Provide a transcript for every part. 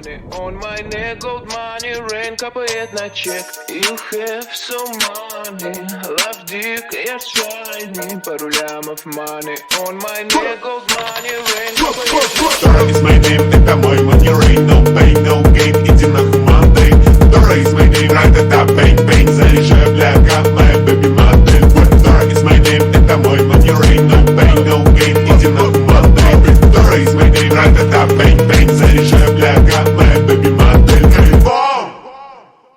money on my neck, gold money, rain капает на чек. You have some money, love dick, я shiny, пару лямов money on my neck, gold money, rain капает на чек. Dora is my name, это мой money, rain, no pain, no gain, иди нахуй Monday. Dora is my name, ра-та-та, бэнг-бэнг, заряжаю бляга, моя baby модель. Dora is my name, это мой money, rain, no pain, no gain, иди нахуй Monday. Dora is my name, ра-та-та, бэнг-бэнг, заряжаю бляга, моя baby модель.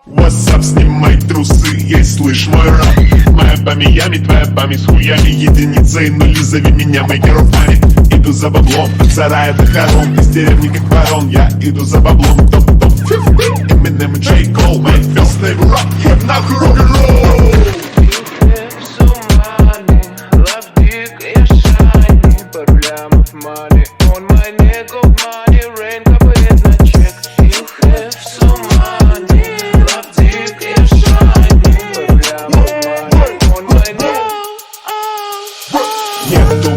What's up, снимай трусы, ей слышь мой рап. Моя по Миями, твоя память с хуями, единицы и нули, зови меня мейкер of money. Иду за баблом, от сарая до хором, из деревни как ворон, я иду за баблом. Топ-топ 50, Eminem и J. Cole, my first name rock, yeah, нахуй рок-н-ролл. Money on my neck, gold money, rain капает на чек. You have some money, love dick, я shiny, пару лямов money on my neck. Нету